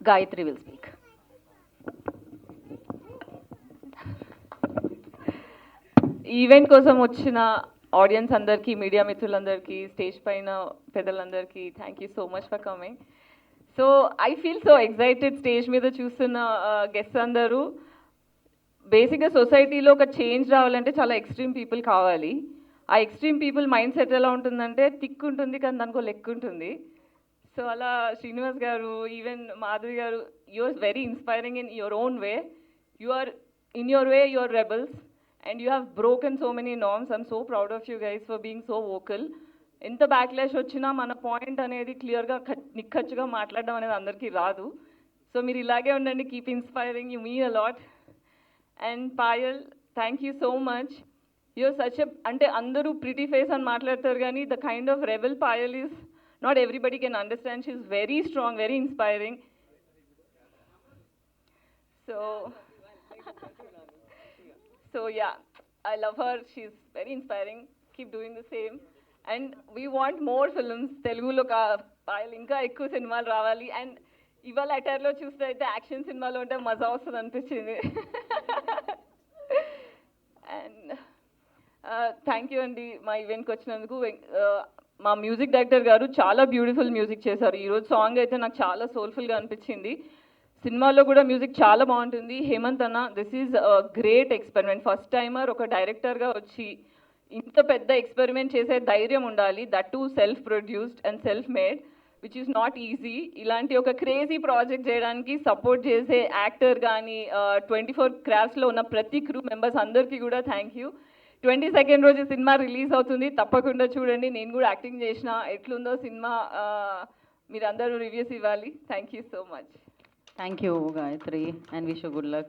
Gayatri will speak. Event కోసం వచ్చిన audience అందరికీ, మీడియా మిత్రులందరికీ, స్టేజ్ పైన పెద్దలందరికీ thank you so much for coming. So I feel so excited stage మీద చూస్తున్న గెస్ట్స్ అందరూ. బేసిక్గా సొసైటీలో ఒక చేంజ్ రావాలంటే చాలా ఎక్స్ట్రీమ్ పీపుల్ కావాలి. ఆ ఎక్స్ట్రీమ్ పీపుల్ మైండ్ సెట్ ఎలా ఉంటుందంటే థిక్ ఉంటుంది కానీ దానికో లెక్క ఉంటుంది. సో అలా శ్రీనివాస్ గారు, ఈవెన్ మాధవి గారు, you are very inspiring in your own way. You are in your way, you are rebels and you have broken so many norms. I'm so proud of you guys for being so vocal. ఎంత backlash వచ్చినా మన point అనేది క్లియర్గా నిక్కచ్చుగా మాట్లాడడం అనేది అందరికీ రాదు. So మీరు ఇలాగే ఉండండి, keep inspiring, you mean a lot. And Payal, thank you so much. You're such a, అంటే అందరూ ప్రిటీ ఫేస్ అని మాట్లాడతారు కానీ the kind of rebel Payal is not everybody can understand. She is very strong, very inspiring. So yeah, I love her. She's very inspiring. Keep doing the same. And we want more films. Telugulo ka pile inka ekku cinemalu ravali. And ivala attire lo chuste aithe action cinemalu unte maza vastadu anpichindi. And thank you andi ma event ki vachinanduku. మా music director గారు చాలా beautiful music చేశారు. ఈరోజు song అయితే నాకు చాలా సోల్ఫుల్గా అనిపించింది. సినిమాలో కూడా మ్యూజిక్ చాలా బాగుంటుంది. హేమంత్ అన్న, this is great experiment. First timer ఒక డైరెక్టర్గా వచ్చి ఇంత పెద్ద ఎక్స్పెరిమెంట్ చేసే ధైర్యం ఉండాలి. That to self produced and self made, which is not easy. ఇలాంటి ఒక క్రేజీ ప్రాజెక్ట్ చేయడానికి సపోర్ట్ చేసే యాక్టర్ కానీ 24 క్రాఫ్ట్స్లో ఉన్న ప్రతి క్రూ మెంబర్స్ అందరికీ కూడా థ్యాంక్ యూ. 22nd రోజు సినిమా రిలీజ్ అవుతుంది, తప్పకుండా చూడండి. నేను కూడా యాక్టింగ్ చేసిన, ఎట్లుందో సినిమా మీరందరూ రివ్యూస్ ఇవ్వాలి. Thank you so much. Thank you, Gayatri, and wish you good luck.